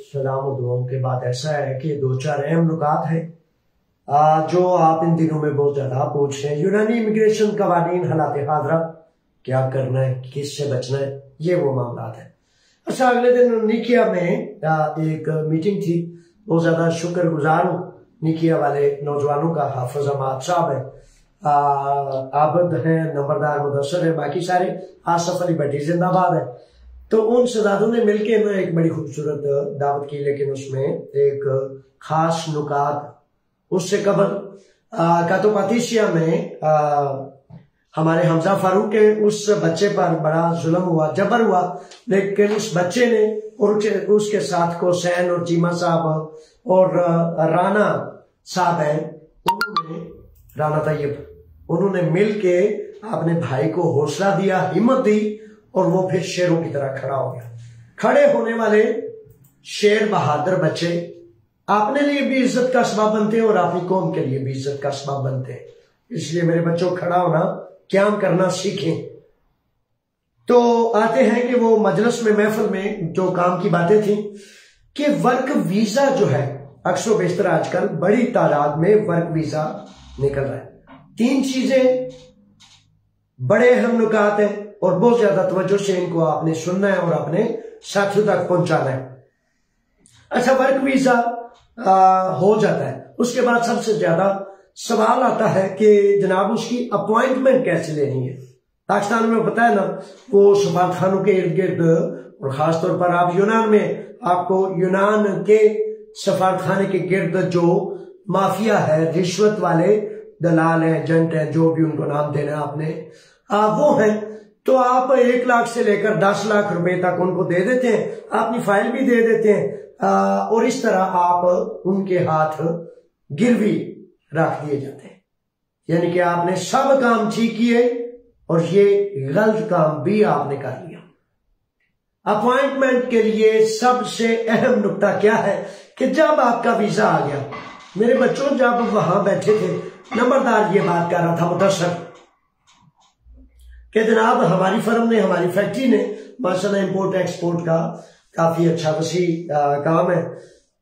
सलाम और दुआओं के बाद ऐसा है कि दो चार अहम नुकात है जो आप इन दिनों में बहुत ज्यादा पूछ रहे हैं। यूनानी इमिग्रेशन कवानीन हालात हाजरा, क्या करना है, किससे बचना है, ये वो मामला है। अच्छा, अगले दिन निकिया में एक मीटिंग थी। बहुत ज्यादा शुक्रगुजार हूँ निकिया वाले नौजवानों का। हाफिज अहमद साहब है, आबद है, नंबरदार मुदस्सर है, बाकी सारे आसफ अली भट्टी जिंदाबाद है। तो उन शहजादों ने मिलकर ना एक बड़ी खूबसूरत दावत की, लेकिन उसमें एक खास नुकात उससे कबल कातो पातिशिया में हमारे हमजा फारूक के उस बच्चे पर बड़ा जुल्म हुआ, जबर हुआ, लेकिन उस बच्चे ने और उसके साथ को सैन और चीमा साहब और राना साहब है, उन्होंने राना तैयब, उन्होंने मिलके अपने भाई को हौसला दिया, हिम्मत दी, और वो फिर शेरों की तरह खड़ा हो गया। खड़े होने वाले शेर बहादुर बच्चे अपने लिए भी इज्जत का सबब बनते हैं और अपनी कौम के लिए भी इज्जत का सबब बनते हैं। इसलिए मेरे बच्चों, खड़ा होना, क्याम करना सीखें। तो आते हैं कि वो मजलिस में, महफिल में जो काम की बातें थी कि वर्क वीजा जो है, अक्सर बेशतर आजकल बड़ी तादाद में वर्क वीजा निकल रहा है। तीन चीजें बड़े अहम नुकात हैं और बहुत ज्यादा तवज्जो से इनको आपने सुनना है और अपने साथियों तक पहुंचाना है। अच्छा, वर्क वीजा हो जाता है, उसके बाद सबसे ज्यादा सवाल आता है कि जनाब उसकी अपॉइंटमेंट कैसे लेनी है। पाकिस्तान में पता है ना, वो सफारतखानों के इर्द गिर्द, और खासतौर पर आप यूनान में, आपको यूनान के सफारतखाने के गिर्द जो माफिया है, रिश्वत वाले दलाल हैं, एजेंट हैं, जो भी उनको नाम देना है आपने, वो हैं। तो आप 1 लाख से लेकर 10 लाख रुपए तक उनको दे देते हैं, अपनी फाइल भी दे देते हैं, और इस तरह आप उनके हाथ गिरवी रख दिए जाते हैं। यानी कि आपने सब काम ठीक किए और ये गलत काम भी आपने कर लिया। अपॉइंटमेंट के लिए सबसे अहम नुकता क्या है कि जब आपका वीजा आ गया, मेरे बच्चों, जब वहां बैठे थे, नंबरदार ये बात कर रहा था मुदस्सर कि जनाब हमारी फर्म ने, हमारी फैक्ट्री ने माशाल्लाह इंपोर्ट एक्सपोर्ट का काफी अच्छा वसी काम है,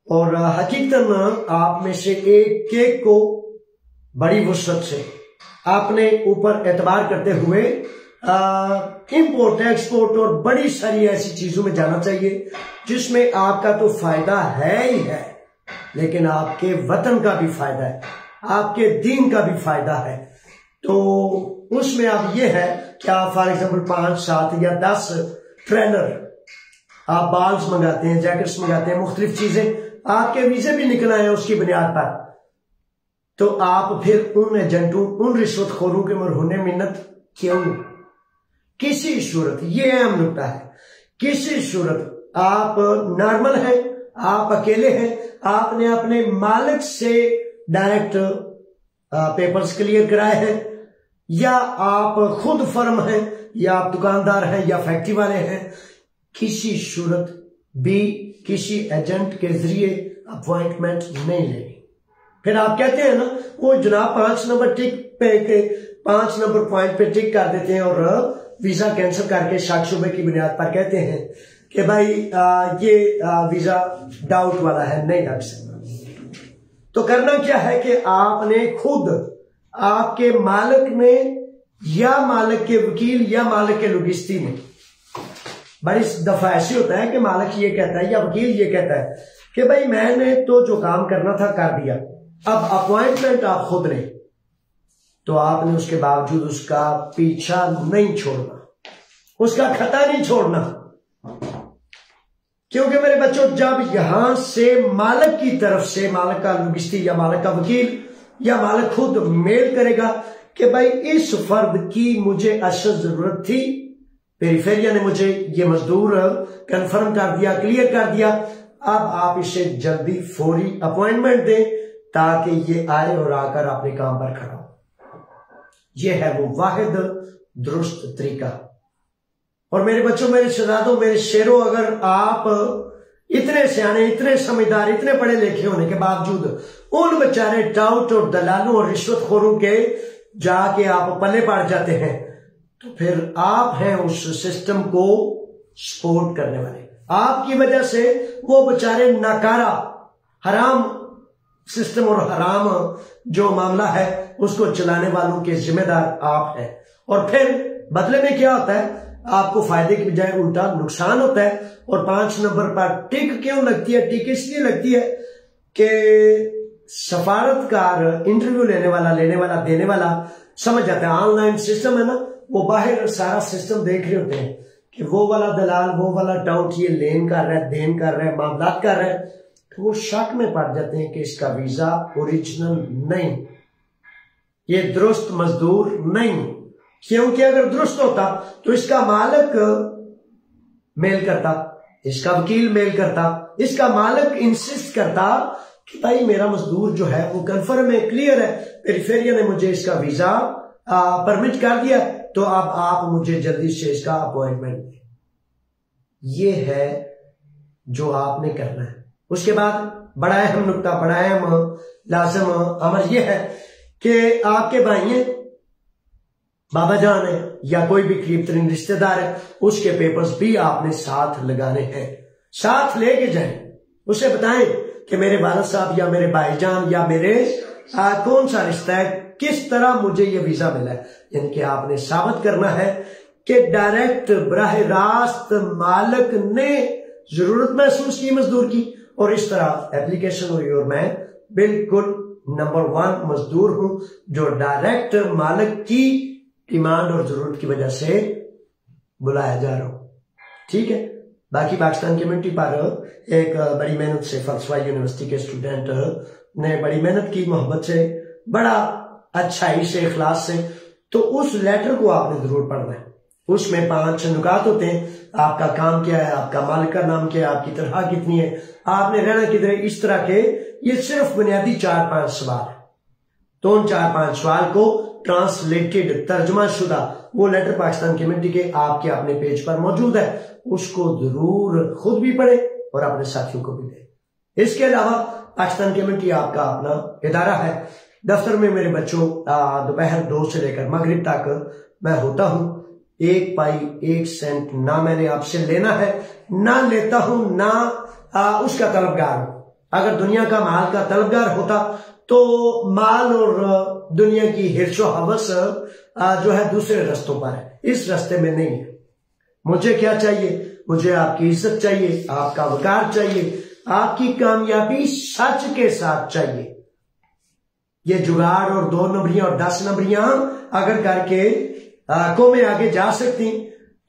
और हकीकतन आप में से एक केक को बड़ी वुसअत से आपने ऊपर एतबार करते हुए इंपोर्ट एक्सपोर्ट और बड़ी सारी ऐसी चीजों में जाना चाहिए जिसमें आपका तो फायदा है ही है, लेकिन आपके वतन का भी फायदा है, आपके दीन का भी फायदा है। तो उसमें अब यह है कि आप फॉर एग्जाम्पल 5, 7 या 10 ट्रेनर आप बाल्स मंगाते हैं, जैकेट्स मंगाते हैं, मुख्तलिफ चीजें, आपके वीजे भी निकल आए उसकी बुनियाद पर, तो आप फिर उन एजेंटों, उन रिश्वतखोरों के मरहूने मिन्नत क्यों? किसी सूरत, ये अहम नुकता है, किसी सूरत आप नॉर्मल हैं, आप अकेले हैं, आपने अपने मालिक से डायरेक्ट पेपर्स क्लियर कराए हैं, या आप खुद फर्म हैं, या आप दुकानदार हैं, या फैक्ट्री वाले हैं, किसी सूरत भी किसी एजेंट के जरिए अपॉइंटमेंट नहीं लेनी। फिर आप कहते हैं ना, वो जनाब 5 नंबर टिक पे के 5 नंबर पॉइंट पे टिक कर देते हैं और वीजा कैंसिल करके शक शुबे की बुनियाद पर कहते हैं कि भाई ये वीजा डाउट वाला है, नहीं लग सकता। तो करना क्या है कि आपने खुद, आपके मालिक ने, या मालिक के वकील, या मालिक के लुगिस्ती ने, बड़ी दफा ऐसे होता है कि मालिक ये कहता है या वकील ये कहता है कि भाई मैंने तो जो काम करना था कर दिया, अब अपॉइंटमेंट आप खुद लें, तो आपने उसके बावजूद उसका पीछा नहीं छोड़ना, उसका खता नहीं छोड़ना। क्योंकि मेरे बच्चों, जब यहां से मालिक की तरफ से, मालिक का लुगिस्ती या मालिक का वकील या मालिक खुद मेल करेगा कि भाई इस फर्द की मुझे अशद जरूरत थी, पेरिफेरिया ने मुझे ये मजदूर कंफर्म कर दिया, क्लियर कर दिया, अब आप इसे जल्दी फौरी अपॉइंटमेंट दें ताकि ये आए और आकर अपने काम पर खड़ा हो। ये है वो वाहिद दुरुस्त तरीका। और मेरे बच्चों, मेरे शहजादों, मेरे शेरों, अगर आप इतने सियाने, इतने समझदार, इतने पढ़े लिखे होने के बावजूद उन बेचारे टाउट और दलालों और रिश्वतखोरों के जाके आप पल्ले पड़ जाते हैं, तो फिर आप हैं उस सिस्टम को सपोर्ट करने वाले। आपकी वजह से वो बेचारे नाकारा हराम सिस्टम और हराम जो मामला है उसको चलाने वालों के जिम्मेदार आप हैं। और फिर बदले में क्या होता है, आपको फायदे की बजाय उल्टा नुकसान होता है। और 5 नंबर पर टिक क्यों लगती है? टिक इसलिए लगती है कि सफारतकार इंटरव्यू लेने वाला देने वाला समझ जाता है, ऑनलाइन सिस्टम है ना, वो बाहर सारा सिस्टम देख रहे होते हैं कि वो वाला दलाल, वो वाला टाउट ये लेन कर रहा है, देन कर रहा है, मामलात कर रहा है, तो वो शक में पड़ जाते हैं कि इसका वीजा ओरिजिनल नहीं, ये दुरुस्त मजदूर नहीं। क्योंकि अगर दुरुस्त होता तो इसका मालिक मेल करता, इसका वकील मेल करता, इसका मालिक इंसिस्ट करता कि भाई मेरा मजदूर जो है वो कंफर्म है, क्लियर है, पेरिफेरिया ने मुझे इसका वीजा परमिट कर दिया, तो अब आप मुझे जल्दी से इसका अपॉइंटमेंट दें। ये है जो आपने करना है। उसके बाद बड़ा अहम नुकता, बड़ा अहम लाजम अमर यह है कि आपके भाई हैं, बाबा जान है या कोई भी करीब तरीन रिश्तेदार है, उसके पेपर्स भी आपने साथ लगाने हैं, साथ लेके जाएं, उसे बताएं कि मेरे वालिद साहब या मेरे भाईजान या मेरे कौन सा रिश्ता है, किस तरह मुझे ये वीजा मिला है। यानी कि आपने साबित करना है कि डायरेक्ट बराह रास्त मालिक ने जरूरत महसूस की मजदूर की, और इस तरह एप्लीकेशन हुई और मैं बिल्कुल नंबर 1 मजदूर हूं जो डायरेक्ट मालिक की डिमांड और जरूरत की वजह से बुलाया जा रहा हूं। ठीक है। बाकी पाकिस्तान कम्युनिटी पर एक बड़ी मेहनत से फलसफा यूनिवर्सिटी के स्टूडेंट ने बड़ी मेहनत की, मोहब्बत से, बड़ा अच्छाई से, इखलास से, तो उस लेटर को आपने जरूर पढ़ना है। उसमें 5 नुकात होते हैं, आपका काम क्या है, आपका मालिक का नाम क्या है, आपकी तनख्वाह कितनी है, आपने रहना किधर है, इस तरह के ये सिर्फ बुनियादी 4-5 सवाल है। तो उन 4-5 सवाल को ट्रांसलेटेड, तर्जुमा शुदा वो लेटर पाकिस्तान कम्युनिटी के आपके अपने पेज पर मौजूद है, उसको जरूर खुद भी पढ़े और अपने साथियों को भी दे। इसके अलावा पाकिस्तान कम्युनिटी आपका अपना इदारा है। दफ्तर में मेरे बच्चों दोपहर 2 से लेकर मगरिब तक मैं होता हूं। 1 पाई 1 सेंट ना मैंने आपसे लेना है, ना लेता हूं, ना उसका तलबगार हूं। अगर दुनिया का माल का तलबगार होता तो माल और दुनिया की हिर्सो हवस जो है दूसरे रास्तों पर है, इस रास्ते में नहीं है। मुझे क्या चाहिए? मुझे आपकी इज्जत चाहिए, आपका वकार चाहिए, आपकी कामयाबी सच के साथ चाहिए। ये जुगाड़ और 2 नंबरियां और 10 नंबरियां अगर करके कौमें आगे जा सकती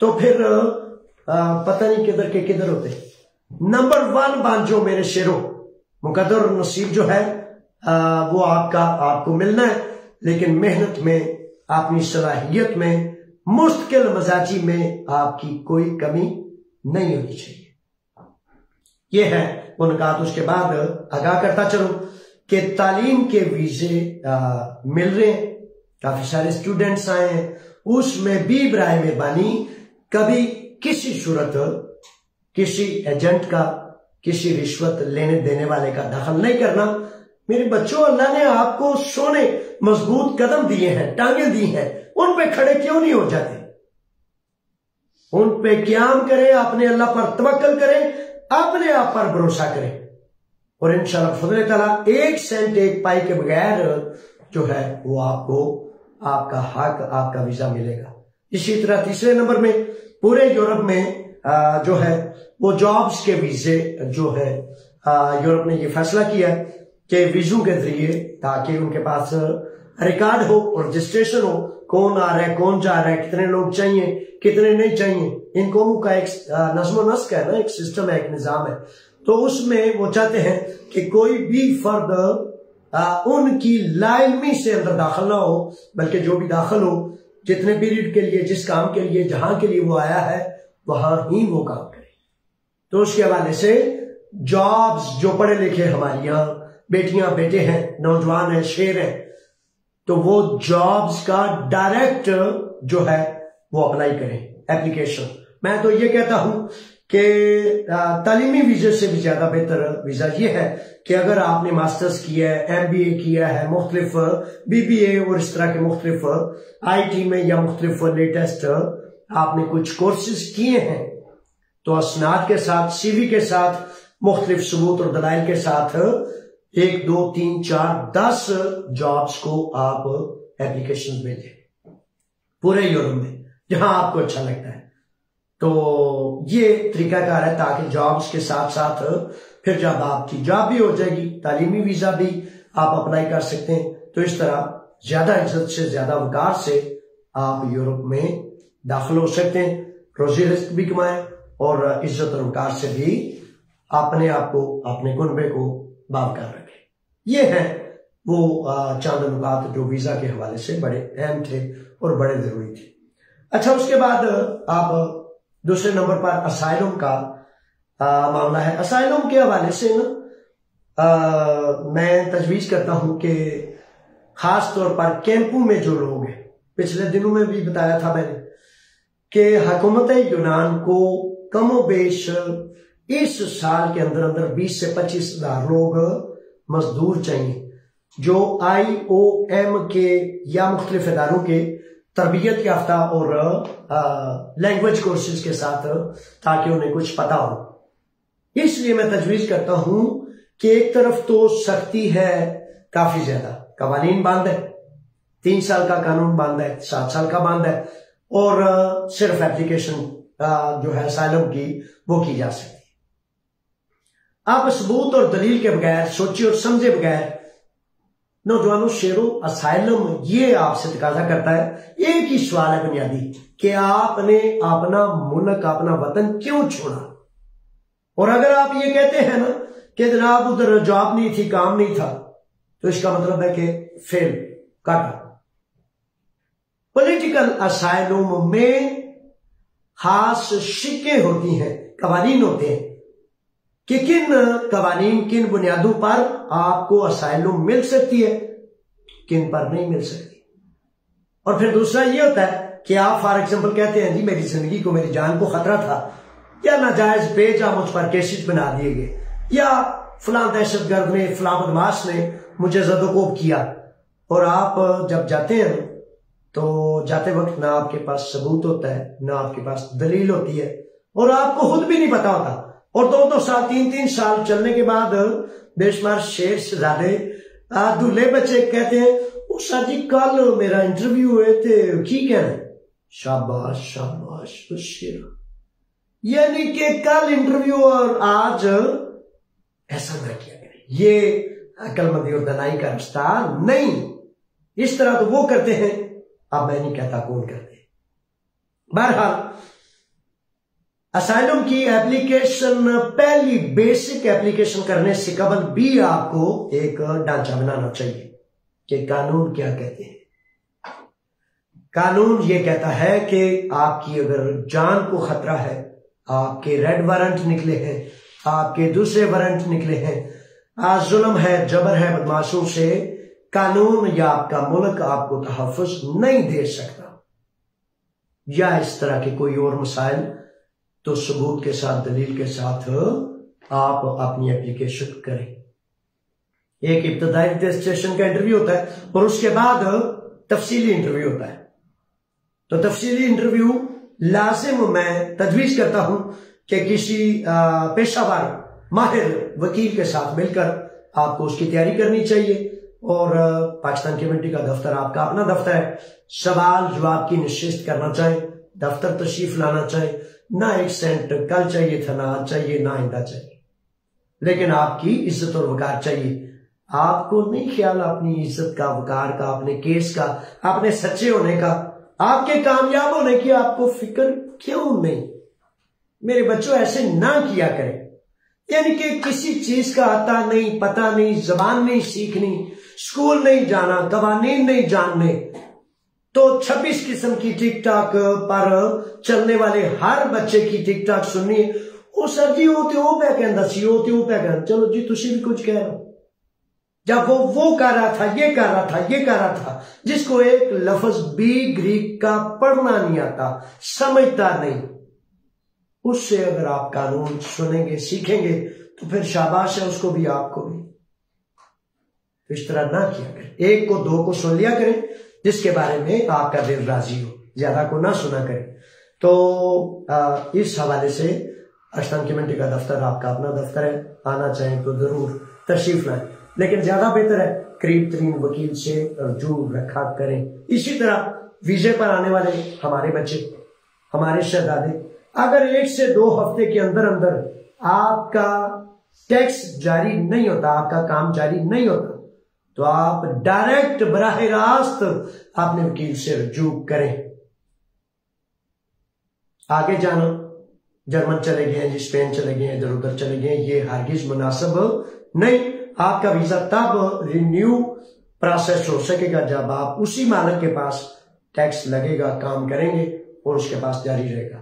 तो फिर पता नहीं किधर के किधर होते। नंबर 1 बांझो मेरे शेरों, मुकद्दर और नसीब जो है वो आपको मिलना है, लेकिन मेहनत में, अपनी सलाहियत में, मुस्तकिल मजाजी में आपकी कोई कमी नहीं होनी चाहिए। ये है वो नुकात। उसके बाद आगाह करता चलूं कि तालीम के वीजे मिल रहे हैं, काफी सारे स्टूडेंट्स आए हैं, उसमें भी बराए मेहरबानी कभी किसी सूरत किसी एजेंट का, किसी रिश्वत लेने देने वाले का दखल नहीं करना। मेरे बच्चों, अल्लाह ने आपको सोने मजबूत कदम दिए हैं, टांगे दी हैं, उन पे खड़े क्यों नहीं हो जाते? उन पे क़याम करें, अपने अल्लाह पर तवक्कल करें, अपने आप पर भरोसा करें, और इंशाअल्लाह फज़ल ताला 1 सेंट 1 पाई के बगैर जो है वो आपको आपका हक, आपका वीजा मिलेगा। इसी तरह तीसरे नंबर में पूरे यूरोप में जो है वो जॉब्स के वीजे जो है यूरोप ने ये फैसला किया है कि वीजों के जरिए, ताकि उनके पास रिकॉर्ड हो और रजिस्ट्रेशन हो, कौन आ रहा है, कौन जा रहा है, कितने लोग चाहिए, कितने नहीं चाहिए। इन कौमों का एक नज़्म नस्क है ना, एक सिस्टम है, एक निजाम है। तो उसमें वो चाहते हैं कि कोई भी फर्द उनकी लाइलमी से अंदर दाखिल ना हो, बल्कि जो भी दाखिल हो, जितने पीरियड के लिए, जिस काम के लिए, जहां के लिए वो आया है, वहां ही वो काम करे। तो उसके हवाले से जॉब्स, जो पढ़े लिखे हमारी यहाँ बेटियां बेटे हैं, नौजवान हैं, शेर हैं, तो वो जॉब्स का डायरेक्ट जो है वो अप्लाई करें एप्लीकेशन। मैं तो ये कहता हूं कि तालीमी वीजे से भी ज्यादा बेहतर वीजा ये है कि अगर आपने मास्टर्स किया है, MBA किया है, मुख्तलिफ BBA और इस तरह के मुख्तलिफ IT में, या मुख्तलिफ लेटेस्ट आपने कुछ कोर्सेज किए हैं, तो असनाद के साथ, CV के साथ, मुख्तलिफ सबूत और दलाइल के साथ 1 2 3 4 10 जॉब्स को आप एप्लीकेशन भेजें पूरे यूरोप में जहां आपको अच्छा लगता है। तो ये तरीकाकार है ताकि जॉब्स के साथ साथ फिर जब आपकी जॉब भी हो जाएगी, तालीमी वीजा भी आप अप्लाई कर सकते हैं। तो इस तरह ज्यादा इज्जत से, ज्यादा वकार से आप यूरोप में दाखिल हो सकते हैं, रोजी रिस्क भी कमाएं और इज्जत और वकार से भी अपने आप को, अपने कुनबे को बावकार रखें। ये है वो चंद नुकात जो वीजा के हवाले से बड़े अहम थे और बड़े जरूरी थे। अच्छा, उसके बाद आप दूसरे नंबर पर असाइलम का मामला है। असाइलम के हवाले से ना मैं तजवीज करता हूं कि खास तौर पर कैंपों में जो लोग हैं, पिछले दिनों में भी बताया था मैंने कि हुकूमत यूनान को कमो बेश इस साल के अंदर अंदर 20 से 25 हजार लोग मजदूर चाहिए जो IOM के या मुख्तलिफ इदारों के तरबियत याफ्ता और लैंग्वेज कोर्सेज के साथ, ताकि उन्हें कुछ पता हो। इसलिए मैं तजवीज करता हूं कि एक तरफ तो सख्ती है काफी ज्यादा, कवानीन बंद है, 3 साल का कानून बंद है, 7 साल का बंद है, और सिर्फ एप्लीकेशन जो है असाइलम की वो की जा सकती है। आप सबूत और दलील के बगैर, सोचे और समझे बगैर, नौजवानों शेरों, असाइलम ये आपसे तकाजा करता है, एक ही सवाल है बुनियादी कि आपने अपना मुल्क, अपना वतन क्यों छोड़ा। और अगर आप ये कहते हैं ना कि जनाब उधर जॉब नहीं थी, काम नहीं था, तो इसका मतलब है कि फेल काटा। पॉलिटिकल असाइलम में खास शिक्के होती हैं, कवानीन होते हैं कि किन कवानीन, किन बुनियादों पर आपको असाइलम मिल सकती है, किन पर नहीं मिल सकती। और फिर दूसरा ये होता है कि आप फॉर एग्जांपल कहते हैं जी मेरी जिंदगी को, मेरी जान को खतरा था, या नाजायज बेजा मुझ पर केसेस बना दिए गए, या फलां दहशतगर्द ने, फलां बदमाश ने मुझे जदोकोब किया। और आप जब जाते हैं तो जाते वक्त ना आपके पास सबूत होता है, ना आपके पास दलील होती है, और आपको खुद भी नहीं पता होता। और 2-2 साल, 3-3 साल चलने के बाद बेशुमार शेर शहजादे, दूल्हे बच्चे कहते हैं ओ सर जी कल मेरा इंटरव्यू हुए थे, की कह रहे, शाबाश शाबाश शेर। यानी कि कल इंटरव्यू और आज ऐसा ना किया करें, ये अक्लमंदी और दनाई का रास्ता नहीं। इस तरह तो वो करते हैं, अब मैं नहीं कहता कौन करते। बहरहाल असाइलम की एप्लीकेशन, पहली बेसिक एप्लीकेशन करने से कबल भी आपको एक ढांचा बनाना चाहिए कि कानून क्या कहते हैं। कानून ये कहता है कि आपकी अगर जान को खतरा है, आपके रेड वारंट निकले हैं, आपके दूसरे वारंट निकले हैं, जुल्म है, जबर है बदमाशों से, कानून या आपका मुल्क आपको तहफ़्फ़ुज़ नहीं दे सकता, या इस तरह के कोई और मसाइल, तो सबूत के साथ, दलील के साथ आप अपनी एप्लीकेशन करें। एक इब्तदाई रजिस्ट्रेशन का इंटरव्यू होता है और उसके बाद तफसीली इंटरव्यू होता है। तो तफसीली इंटरव्यू लाजिम मैं तजवीज करता हूं कि किसी पेशावर माहिर वकील के साथ मिलकर आपको उसकी तैयारी करनी चाहिए। और पाकिस्तान कम्युनिटी का दफ्तर आपका अपना दफ्तर है, सवाल जवाब की नशिस्त करना चाहे, दफ्तर तशरीफ लाना चाहे, ना 1 सेंट कल चाहिए था, ना आज चाहिए, ना आइंदा चाहिए, लेकिन आपकी इज्जत और वकार चाहिए। आपको नहीं ख्याल अपनी इज्जत का, वकार का, अपने केस का, अपने सच्चे होने का, आपके कामयाब होने की आपको फिक्र क्यों नहीं? मेरे बच्चों ऐसे ना किया करें। यानी कि किसी चीज का आता नहीं, पता नहीं, जबान नहीं सीखनी, स्कूल नहीं जाना, कवानीन नहीं जानने, तो 26 किस्म की टिकटॉक पर चलने वाले हर बच्चे की टिकटॉक सुननी, ओ सर जी वो तो पे कहता सी, वो तो पे कहता, चलो जी तुसी भी कुछ कह रहे हो। जब वो कर रहा था, ये कर रहा था, ये कर रहा था, जिसको एक लफ्ज भी ग्रीक का पढ़ना नहीं आता, समझता नहीं, उससे अगर आप कानून सुनेंगे, सीखेंगे, तो फिर शाबाश है उसको भी, आपको भी। तो इस तरह ना किया करें, 1 को 2 को सुन लिया करें जिसके बारे में आपका दिल राजी हो, ज्यादा को ना सुना करें। तो इस हवाले से अष्टांग कमेटी का दफ्तर आपका अपना दफ्तर है, आना चाहें तो जरूर तशरीफ लाएं, लेकिन ज्यादा बेहतर है करीब तरीन वकील से रजू रखा करें। इसी तरह वीजे पर आने वाले हमारे बच्चे, हमारे शहजादे, अगर 1 से 2 हफ्ते के अंदर अंदर आपका टैक्स जारी नहीं होता, आपका काम जारी नहीं होता, तो आप डायरेक्ट बराह रास्त अपने वकील से रजू करें। आगे जाना, जर्मन चले गए हैं, स्पेन चले गए हैं, इधर उधर चले गए, ये हरगिज मुनासिब नहीं। आपका वीजा तब रिन्यू प्रोसेस हो सकेगा जब आप उसी मालिक के पास टैक्स लगेगा, काम करेंगे और उसके पास जारी रहेगा।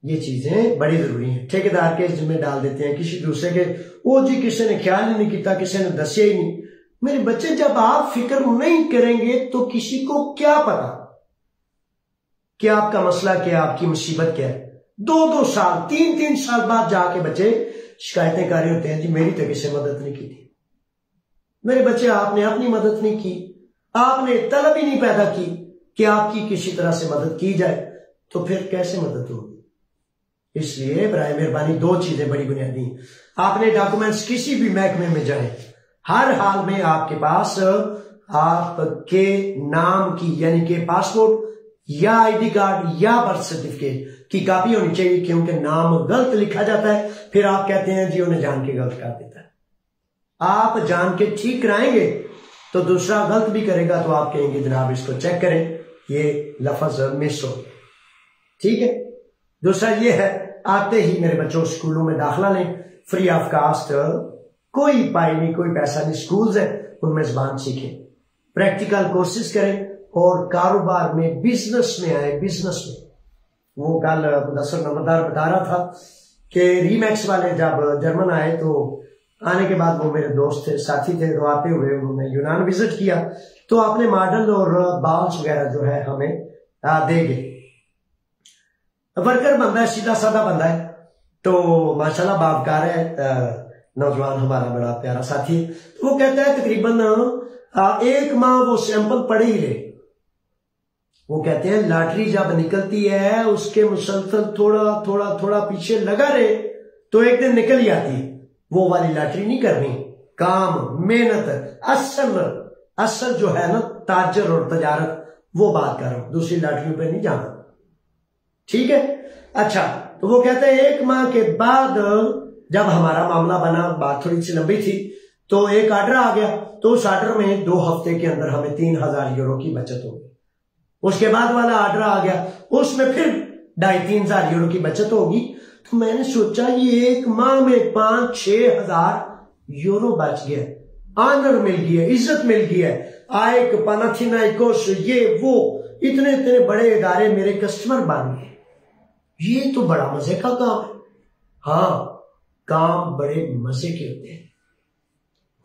ये चीजें बड़ी जरूरी हैं। ठेकेदार के जिम्मे डाल देते हैं किसी दूसरे के, वो जी किसी ने ख्याल ही नहीं किया, किसी ने दसिया ही नहीं। मेरे बच्चे, जब आप फिक्र नहीं करेंगे तो किसी को क्या पता कि आपका मसला क्या, आपकी मुसीबत क्या है। 2-2 साल 3-3 साल बाद जाके बच्चे शिकायतें कर रहे होते हैं, जी मेरी तो किसी मदद नहीं की थी। मेरे बच्चे, आपने अपनी मदद नहीं की, आपने तलब ही नहीं पैदा की कि आपकी किसी तरह से मदद की जाए, तो फिर कैसे मदद होगी। इसलिए बराए मेहरबानी 2 चीजें बड़ी बुनियादी। आपने डॉक्यूमेंट्स किसी भी महकमे में जाए, हर हाल में आपके पास आपके नाम की यानी कि पासपोर्ट या आईडी कार्ड या बर्थ सर्टिफिकेट की कॉपी होनी चाहिए, क्योंकि नाम गलत लिखा जाता है, फिर आप कहते हैं जी उन्हें जान के गलत कर देता है। आप जान के ठीक कराएंगे तो दूसरा गलत भी करेगा, तो आप कहेंगे जनाब इसको चेक करें, ये लफ्ज मिस हो गया। ठीक है। दूसरा ये है, आते ही मेरे बच्चों स्कूलों में दाखिला लें, फ्री ऑफ कास्ट, कोई पाई नहीं, कोई पैसा नहीं, स्कूल्स है उनमें ज़बान सीखें, प्रैक्टिकल कोर्सेज करें और कारोबार में, बिजनेस में आए। बिजनेस में वो कल मुदस्सर नंबरदार बता रहा था कि रीमैक्स वाले जब जर्मन आए तो आने के बाद वो मेरे दोस्त थे, साथी थे, तो आते हुए उन्होंने यूनान विजिट किया, तो आपने मॉडल और बाल्स वगैरह जो है हमें देंगे। वर्कर बंदा है, सीधा साधा बंदा है, तो माशाल्लाह बावकार है, नौजवान हमारा बड़ा प्यारा साथी है। तो वो कहता है तकरीबन 1 माह वो सैंपल पड़े ही रहे। वो कहते हैं लॉटरी जब निकलती है उसके मुसलसल थोड़ा थोड़ा थोड़ा पीछे लगा रहे तो एक दिन निकल ही आती है। वो वाली लॉटरी नहीं करनी, काम, मेहनत, असल जो है ना ताजर और तजारत, वो बात कर रहा हूं, दूसरी लॉटरी पे नहीं जाना। ठीक है। अच्छा, तो वो कहते हैं 1 माह के बाद जब हमारा मामला बना, बात थोड़ी सी लंबी थी, तो एक ऑर्डर आ गया, तो उस ऑर्डर में 2 हफ्ते के अंदर हमें 3000 यूरो की बचत होगी। उसके बाद वाला ऑर्डर आ गया, उसमें फिर 2,500-3 हजार यूरो की बचत होगी। तो मैंने सोचा ये 1 माह में 5-6 हजार यूरो बच गया, ऑनर मिल गया, इज्जत मिल गया, आयक पनाथिनाइकोस, ये वो इतने इतने बड़े इदारे मेरे कस्टमर बन गए। ये तो बड़ा मजे का काम है। हाँ, काम बड़े मजे के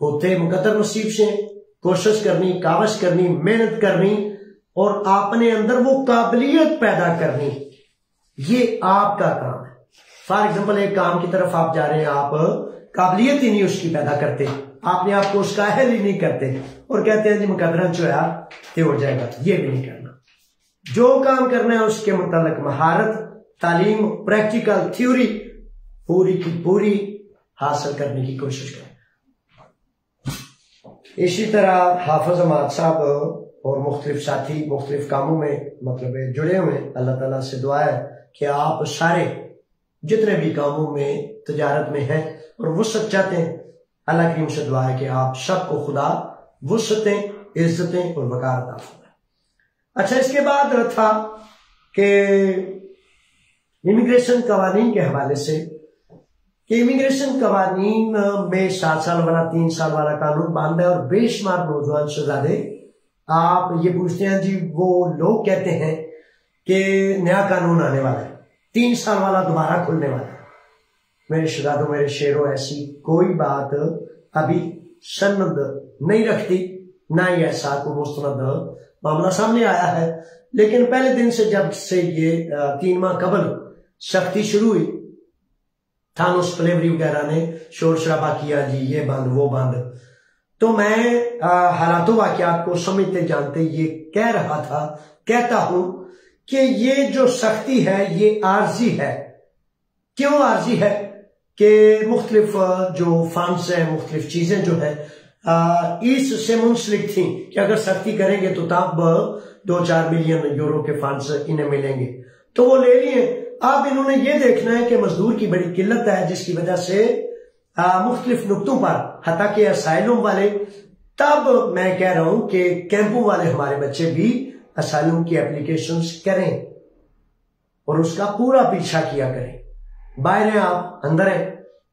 होते मुकद्दर नसीब से, कोशिश करनी, कावश करनी, मेहनत करनी और अपने अंदर वो काबिलियत पैदा करनी, ये आपका काम है। फॉर एग्जाम्पल, एक काम की तरफ आप जा रहे हैं, आप काबिलियत ही नहीं उसकी पैदा करते, आपने आपको उसका अहल ही नहीं करते और कहते हैं जी मुकद्दर जो यार ये हो जाएगा, ये भी नहीं करना। जो काम करना है उसके मुतालिक महारत, तालीम, प्रैक्टिकल, थ्योरी पूरी की पूरी हासिल करने की कोशिश करें। इसी तरह हाफिज हमाद साहब और मुख्तलिफ साथी मुख्तलिफ कामों में मतलब जुड़े हुए, अल्लाह ताला से दुआ है कि आप सारे जितने भी कामों में तजारत में हैं और वुसअत चाहते हैं, अल्लाह करीम से दुआ है कि आप सबको खुदा वुसअतें, इज्जतें और वकार अता फरमाए। अच्छा, इसके बाद था कि इमिग्रेशन कवानीन के हवाले से कि इमिग्रेशन कवानीन में 7 साल वाला 3 साल वाला कानून बांधा है और बेशुमार नौजवान शहजादे आप ये पूछते हैं जी, वो लोग कहते हैं कि नया कानून आने वाला है, 3 साल वाला दोबारा खुलने वाला है। मेरे शहजादों, मेरे शेरों, ऐसी कोई बात अभी सनद नहीं रखती, ना ही ऐसा कोई मुस्तनद मामला सामने आया है। लेकिन पहले दिन से जब से ये 3 माह कबल सख्ती शुरू हुई, थानों स्लेवरी वगैरह ने शोर शराबा किया, जी ये बंद वो बंद, तो मैं हालातों वाकयात को समझते जानते ये कह रहा था, कहता हूं कि ये जो सख्ती है ये आर्जी है, क्यों आर्जी है कि मुख्तलिफ जो फंड्स हैं, मुख्तलिफ चीजें जो है इससे मुंसलिक थी कि अगर सख्ती करेंगे तो तब 2-4 मिलियन यूरो के फंड्स इन्हें मिलेंगे, तो वो ले लिए। अब इन्होंने ये देखना है कि मजदूर की बड़ी किल्लत है, जिसकी वजह से मुख्तलिफ नुक्तों पर, हता के असाइलम वाले, तब मैं कह रहा हूं कि कैंपों वाले हमारे बच्चे भी असाइलम की एप्लीकेशंस करें और उसका पूरा पीछा किया करें। बाहर हैं आप, अंदर हैं,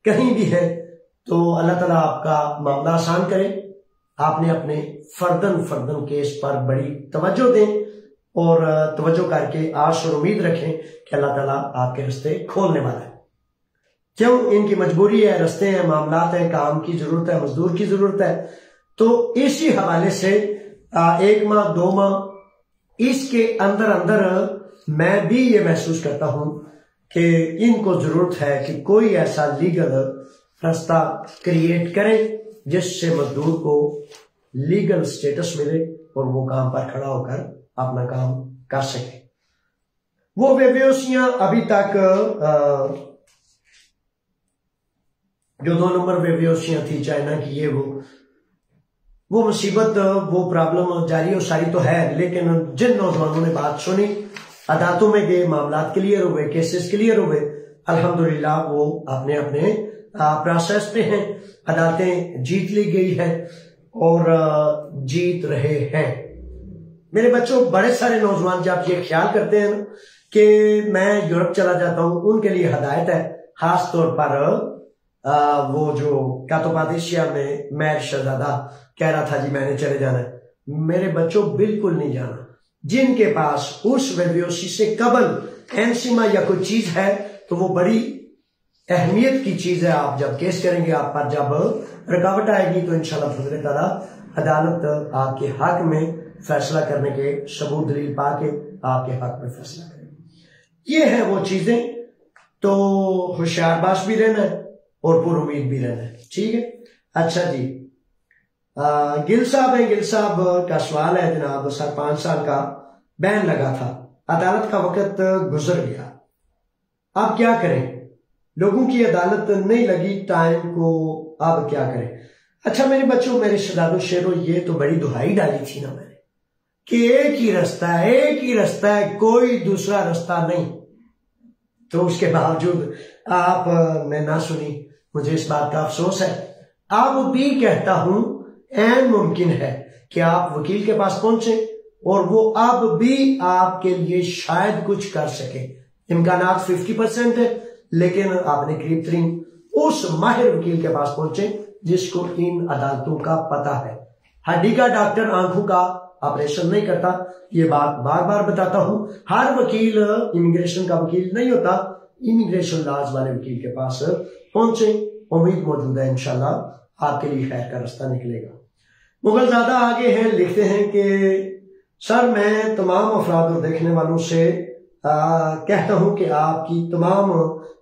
कहीं भी है, तो अल्लाह ताला आपका मामला आसान करे। आपने अपने फर्दन केस पर बड़ी तवज्जो दें और तवज्जो करके आश और उम्मीद रखें कि अल्लाह ताला आपके रास्ते खोलने वाला है। क्यों? इनकी मजबूरी है, रास्ते हैं, मामलात हैं, काम की जरूरत है, मजदूर की जरूरत है। तो इसी हवाले से 1 माह 2 माह इसके अंदर अंदर मैं भी ये महसूस करता हूं कि इनको जरूरत है कि कोई ऐसा लीगल रास्ता क्रिएट करें जिससे मजदूर को लीगल स्टेटस मिले और वो काम पर खड़ा होकर अपना काम कर सके। वो बेबेसियां अभी तक जो 2 नंबर बेबेसियां थी चाइना की, ये वो मुसीबत, वो प्रॉब्लम जारी और सारी तो है, लेकिन जिन नौजवानों ने बात सुनी, अदालतों में गए, मामला क्लियर हुए, केसेस क्लियर हुए, अल्हम्दुलिल्लाह वो अपने अपने प्रोसेस पे हैं, अदालतें जीत ली गई है और जीत रहे हैं। मेरे बच्चों, बड़े सारे नौजवान जब ये ख्याल करते हैं कि मैं यूरोप चला जाता हूं, उनके लिए हदायत है, खास तौर पर वो जो कातोपादेशिया में मैर शहजादा कह रहा था जी मैंने चले जाना है। मेरे बच्चों, बिल्कुल नहीं जाना। जिनके पास उस वेबियोसी से कबल एंसिमा या कोई चीज है तो वो बड़ी अहमियत की चीज है। आप जब केस करेंगे, आप पर जब रुकावट आएगी, तो इंशाल्लाह फजल ताला अदालत आपके हक में फैसला करने के सबूत दलील पाके आपके हक में फैसला करेगी। ये है वो चीजें। तो होशियारबाज भी रहना है और पुरुमीद भी रहना है। ठीक है, अच्छा जी। गिल साहब है, गिल साहब का सवाल है जनाब, 5 साल का बैन लगा था, अदालत का वक्त गुजर गया, अब क्या करें? लोगों की अदालत नहीं लगी टाइम को, अब क्या करें? अच्छा मेरे बच्चों, मेरे शहजादों शेरों, ये तो बड़ी दुहाई डाली थी ना मैंने कि एक ही रास्ता है, एक ही रास्ता है, कोई दूसरा रास्ता नहीं। तो उसके बावजूद आपने ना सुनी, मुझे इस बात का अफसोस है। अब भी कहता हूं, ऐन मुमकिन है कि आप वकील के पास पहुंचे और वो अब भी आपके लिए शायद कुछ कर सके। इम्कानात 50% है, लेकिन आपने करीब तरीन उस माहिर वकील के पास पहुंचे जिसको इन अदालतों का पता है। हड्डी का डॉक्टर आंखों का ऑपरेशन नहीं करता, ये बात बार बार बताता हूं। हर वकील इमिग्रेशन का वकील नहीं होता, इमिग्रेशन लॉज वाले वकील के पास पहुंचे। उम्मीद मौजूद है इंशाल्लाह आपके लिए खैर का रास्ता निकलेगा। मुगल ज्यादा आगे हैं, लिखते हैं कि सर मैं तमाम अफराद और देखने वालों से कहता हूं कि आपकी तमाम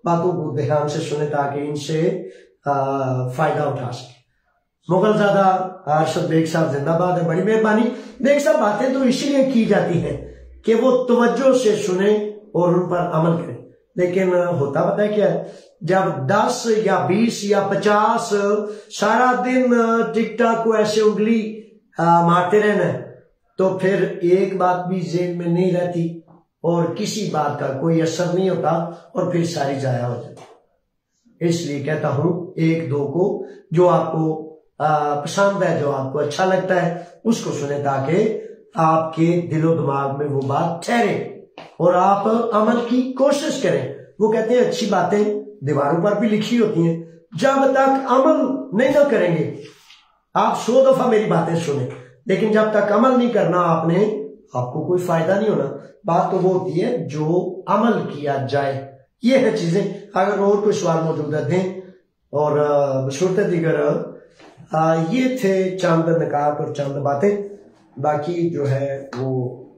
बातों को ध्यान से सुने ताकि इनसे फायदा उठा सके। मुगल ज्यादा अरशद बेग साहब जिंदाबाद है, बड़ी मेहरबानी। बेग साहब, बातें तो इसीलिए की जाती हैं कि वो तवज्जो से सुने और उन पर अमल करें, लेकिन होता पता है क्या है, जब 10 या 20 या 50 सारा दिन टिकटॉक को ऐसे उंगली मारते रहना है, तो फिर एक बात भी जेब में नहीं रहती और किसी बात का कोई असर नहीं होता और फिर सारी जाया हो जाती। इसलिए कहता हूं, 1-2 को जो आपको पसंद है, जो आपको अच्छा लगता है, उसको सुने ताकि आपके दिलो दिमाग में वो बात ठहरे और आप अमल की कोशिश करें। वो कहते हैं अच्छी बातें दीवारों पर भी लिखी होती हैं, जब तक अमल नहीं ना करेंगे, आप 100 दफा मेरी बातें सुने, लेकिन जब तक अमल नहीं करना आपने, आपको कोई फायदा नहीं होना। बात तो वो होती है जो अमल किया जाए। ये है चीजें। अगर और कोई सवाल मौजूद है दें। और बशूरत दीगर ये थे चंद निकात और चंद बातें। बाकी जो है वो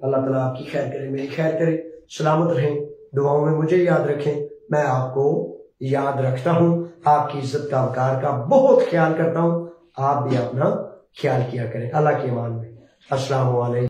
अल्लाह ताला आपकी खैर करे, मेरी खैर करे। सलामत रहें, दुआओं में मुझे याद रखें, मैं आपको याद रखता हूं। आपकी इज्जत का वकार का बहुत ख्याल करता हूं। आप भी अपना ख्याल किया करें। अल्लाह के ईमान में। अस्सलाम वालेकुम।